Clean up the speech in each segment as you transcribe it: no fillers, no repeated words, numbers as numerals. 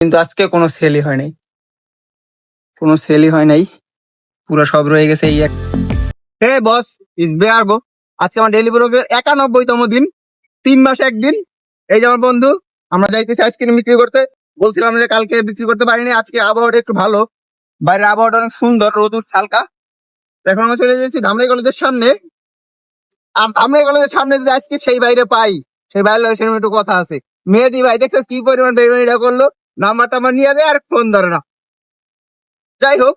কিন্তু আজকে কোনো সেলই হয় নাই, কোনো সেলই হয় নাই, পুরো সব রয়ে গেছে এই এক। হে বস, ইস বেয়ার গো। আজকে আমার ডেইলি ব্লগের 91তম দিন, 3 মাসে একদিন। এই যে আমার বন্ধু, আমরা যাইতেছি আইসক্রিম বিক্রি করতে। বলছিলাম যে কালকে বিক্রি করতে পারিনি, আজকে আবহাওয়াটা একটু ভালো, বাইরের আবহাওয়াটা অনেক সুন্দর, রোদ উঠছে হালকা। তো এখন আমরা চলে যাচ্ছি ধামরাই কলেজের সামনে। আর ধামরাই কলেজের সামনে যদি আজকে সেই বাইরে পাই, সেই বাইরে লাগে সেরকম একটু কথা আছে। মেহেদি ভাই দেখছিস কি পরিমাণ বেইমানিটা করলো, নাম্বারটা আমার নিয়ে দেয় আর ফোন ধরে না। যাই হোক,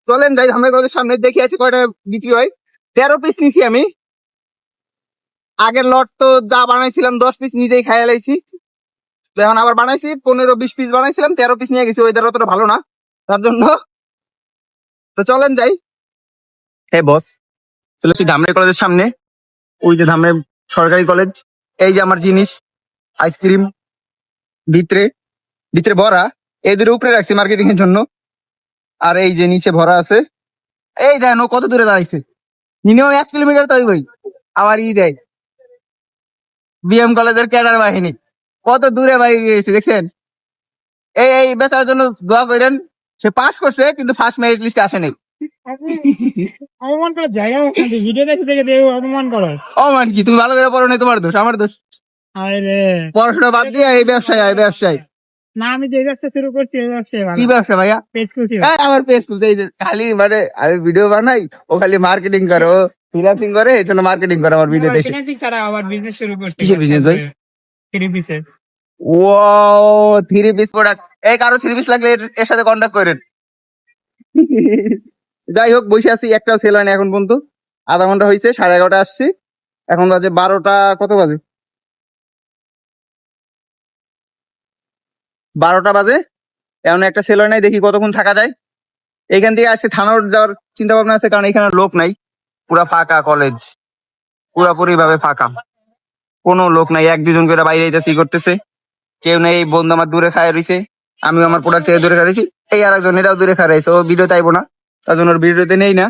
চলেন যাই ধামরাই কলেজের সামনে, দেখি আছে কয়টা বিক্রি হয়। 13 পিস নিছি আমি। আগের লট তো যা বানাইছিলাম 10 পিস নিজেই খাইয়া লাইছি। তো এখন আবার বানাইছি 15-20 পিস বানাইছিলাম, 13 পিস নিয়ে গেছি। ওয়েদার অতটা ভালো না তার জন্য। তো চলেন যাই। হে বস, চলেছি ধামরাই কলেজের সামনে। ওই যে ধামরাই সরকারি কলেজ। এই যে আমার জিনিস, আইসক্রিম ভিতরে ভিতরে ভরা, এই দুটো উপরে রাখছি মার্কেটিং এর জন্য। আর এই যে নিচে ভরা আছে। এই দেখেন ও কত দূরে দাঁড়াইছে, মিনিমাম 1 কিলোমিটার তো ওই আমার দেয় বিএম কলেজের ক্যাডার বাহিনী। কত দূরে বাইরে গেছে দেখছেন। এই এই বেচার জন্য দোয়া করেন। সে পাস করছে কিন্তু ফার্স্ট মেরিট লিস্টে আসে নাই। অপমান করার জায়গা ভিডিও দেখে দেখে অপমান করো। অমান কি, তুমি ভালো করে পড়ো নাই, তোমার দোষ আমার দোষ। আরে পড়াশোনা বাদ দিয়ে এই ব্যবসায় আয়, ব্যবসায়। না, আমি যে ব্যবসা শুরু করছি এই ব্যবসায় কি ব্যবসা ভাইয়া? পেজ খুলছি। আমার পেজ খুলছে। এই যে খালি মানে আমি ভিডিও বানাই, ও খালি মার্কেটিং করে, ও ফ্রিল্যান্সিং করে, এই জন্য মার্কেটিং করে আমার ভিডিও দেখে। ফিনান্সিং ছাড়া আবার বিজনেস শুরু করছি। কিসের business ভাই? 3 পিসের। ও 3 পিস প্রোডাক্ট। এই কারো 3 পিস লাগলে এর সাথে কন্ট্যাক্ট করেন। যাই হোক, বসে আছি, একটাও সেল হয় না এখন পর্যন্ত। আধা ঘন্টা হয়েছে, 11:30 আসছি, এখন বাজে 12টা। কত বাজে? 12টা বাজে, এমন একটা সেল হয় নাই। দেখি কতক্ষণ থাকা যায়। এখান থেকে আজকে থানা যাওয়ার চিন্তা ভাবনা আছে, কারণ এখানে লোক নাই, পুরা ফাঁকা কলেজ, পুরাপুরি ভাবে ফাঁকা, কোনো লোক নাই। 1-2 জন করে বাইরে আইতেছে, করতেছে, কেউ নেই। এই বন্ধু আমার দূরে খায় রয়েছে, আমিও আমার প্রোডাক্ট থেকে দূরে খাইছি। এই আরেকজন এটাও দূরে খায় রয়েছে, ও ভিডিও তাইবো না, তার জন্য ওর ভিডিওতে নেই না।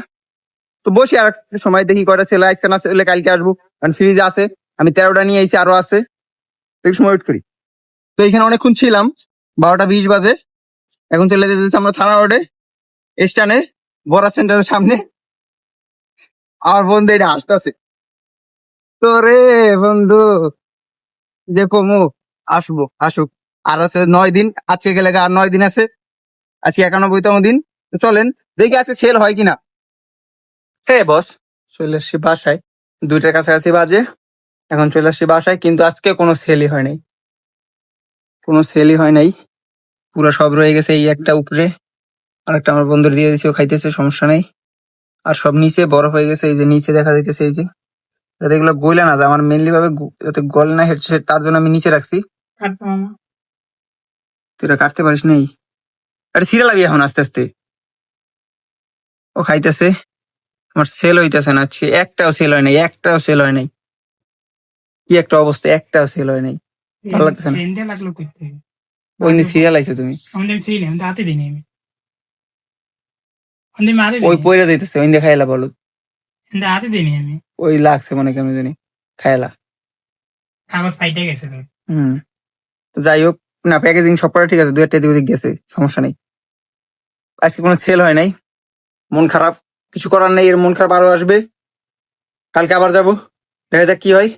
তো বসি আর একটা সময়, দেখি কয়টা ছেলে আজকে না ছেলে কালকে আসবো, কারণ ফ্রিজ আছে। আমি 13টা নিয়ে আইছি, আরো আছে, একটু সময় ওয়েট করি। তো এখানে অনেকক্ষণ ছিলাম, 12টা 20 বাজে। এখন চলে যেতেছি আমরা থানা রোডে স্ট্যান্ডে, বড়া সেন্টারের সামনে। আমার বন্ধু এটা আসতেছে। তো রে বন্ধু, যে কমু, আসবো আসুক। আর আছে 9 দিন, আজকে গেলে আর 9 দিন আছে। আজকে 91তম দিন। তো চলেন দেখি আজকে সেল হয় কিনা। হে বস, চলে আসছি বাসায়, 2টার কাছাকাছি বাজে। এখন চলে আসছি বাসায়, কিন্তু আজকে কোনো সেলই হয় নাই, কোনো সেলই হয় নাই, পুরো সব রয়ে গেছে এই একটা উপরে। আর একটা আমার বন্ধুর দিয়ে দিছে, ও খাইতেছে, সমস্যা নেই। আর সব নিচে বরফ হয়ে গেছে, এই যে নিচে দেখা যাইতেছে, এই যে, যাতে এগুলো গলে না যায়। আমার মেনলি ভাবে যাতে গলে না হেঁটছে, তার জন্য আমি নিচে রাখছি। তুই এটা কাটতে পারিস নেই, এটা ছিঁড়ে লাগবে এখন আস্তে আস্তে। ও খাইতেছে, আমার সেল হইতেছে না আজকে, একটাও সেল হয় নাই, একটাও সেল হয় নাই। কি একটা অবস্থা, একটাও সেল হয় নাই, ভালো লাগতেছে না। লাগলো করতে ওই সিরিয়াল আইছো তুমি, আমাদের ছিল আমি হাতে দিইনি আমি। আমাদের মারে ওই দিইনি, পয়রা দিতেছে, ওই দিয়ে খাইলা বলো। আমাদের হাতে দিইনি আমি। ওই লাগছে মনে কেমন জানি, খাইলা। কাগজ ফাইটে গেছে তো। হুম। তো যাই হোক, না প্যাকেজিং সব করা ঠিক আছে, 2-1টা এদিক ওদিক গেছে, সমস্যা নেই। আজকে কোনো সেল হয় নাই, মন খারাপ, কিছু করার নেই। এর মন খারাপ আরো আসবে, কালকে আবার যাব, দেখা যাক কি হয়।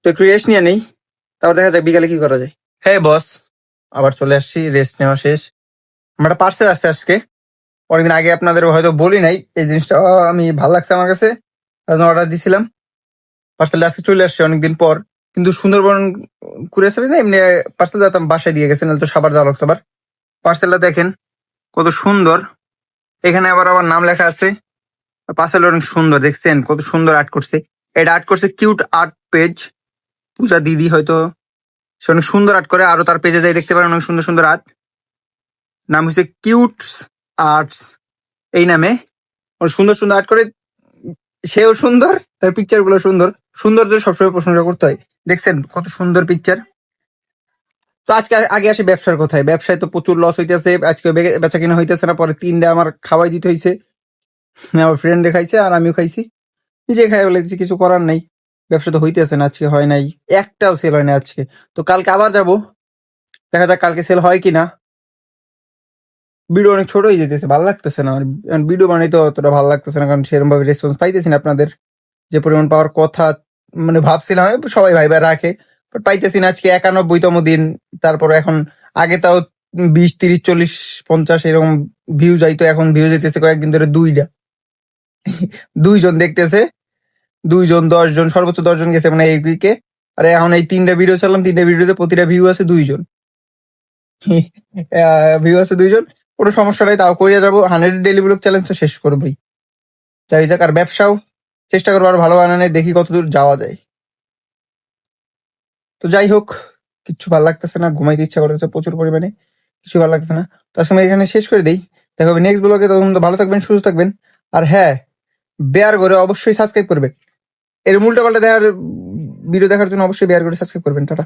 তো একটু রেস্ট নিয়ে নেই, তারপর দেখা যাক বিকালে কি করা যায়। হ্যাঁ বস, আবার চলে আসছি, রেস্ট নেওয়া শেষ। আমরা পার্সেল আসছে আজকে, অনেকদিন আগে আপনাদের হয়তো বলি নাই এই জিনিসটা, আমি ভালো লাগছে আমার কাছে, তার জন্য অর্ডার দিছিলাম। পার্সেলটা আজকে চলে আসছে অনেকদিন পর, কিন্তু সুন্দরবন কুরিয়ার সার্ভিস না, এমনি পার্সেল যেতাম বাসায় দিয়ে গেছে, নাহলে তো সাবার যাওয়া লাগতো আবার। পার্সেলটা দেখেন কত সুন্দর, এখানে আবার আবার নাম লেখা আছে। পার্সেলটা অনেক সুন্দর, দেখছেন কত সুন্দর আর্ট করছে। এটা আর্ট করছে কিউট আর্ট পেজ, পূজা দিদি হয়তো, সে অনেক সুন্দর আর্ট করে। আরো তার পেজে যাই দেখতে পারেন, অনেক সুন্দর সুন্দর আর্ট। নাম হচ্ছে কিউট আর্টস, এই নামে অনেক সুন্দর সুন্দর আর্ট করে। সেও সুন্দর, তার পিকচার গুলো সুন্দর, সৌন্দর্য সবসময় প্রশংসা করতে হয়। দেখছেন কত সুন্দর পিকচার। তো আজকে আগে আসে ব্যবসার কথায়, ব্যবসায় তো প্রচুর লস হইতেছে, আজকে বেচা কিনা হইতেছে না। পরে 3টা আমার খাওয়াই দিতে হয়েছে, আমার ফ্রেন্ডে খাইছে আর আমিও খাইছি, নিজে খাই বলে দিচ্ছি, কিছু করার নাই। ব্যবসা তো হইতেছে না, আজকে হয় নাই, একটাও সেল হয় না আজকে। তো কালকে আবার যাব, দেখা যাক কালকে সেল হয় কিনা। ভিডিও অনেক ছোট হয়ে যেতেছে, ভালো লাগতেছে না আমার। ভিডিও বানাইতে অতটা ভালো লাগতেছে না, কারণ সেরকম ভাবে রেসপন্স পাইতেছি না আপনাদের যে পরিমাণ পাওয়ার কথা। মানে ভাবছিলাম সবাই ভাইবা রাখে, বাট পাইতেছি না। আজকে 91তম দিন, তারপরে এখন আগে তাও 20, 30, 40, 50 এরকম ভিউ যাইতো, এখন ভিউ যাইতেছে কয়েকদিন ধরে 2টা। 2জন দেখতেছে, 2জন, 10জন, সর্বোচ্চ 10জন গেছে মানে এই উইকে। আর এখন এই 3টা ভিডিও ছাড়লাম, 3টা ভিডিওতে প্রতিটা ভিউ আছে 2জন। ভিউ আছে 2জন, কোনো সমস্যা নাই, তাও করিয়া যাবো। 100 ডেইলি ব্লগ চ্যালেঞ্জ তো শেষ করবোই, যাই যাক। আর ব্যবসাও চেষ্টা করবো আর ভালো বানানোর, দেখি কতদূর যাওয়া যায়। তো যাই হোক, কিচ্ছু ভালো লাগতেছে না, ঘুমাইতে ইচ্ছা করতেছে প্রচুর পরিমাণে, কিছু ভালো লাগতেছে না। তো আজকে আমি এখানে শেষ করে দিই, দেখা হবে নেক্সট ব্লগে। তখন তো ভালো থাকবেন, সুস্থ থাকবেন। আর হ্যাঁ, বেয়ার করে অবশ্যই সাবস্ক্রাইব করবেন। এর উল্টো পাল্টা দেখার ভিডিও দেখার জন্য অবশ্যই বেয়ার করে সাবস্ক্রাইব করবেন। টাটা।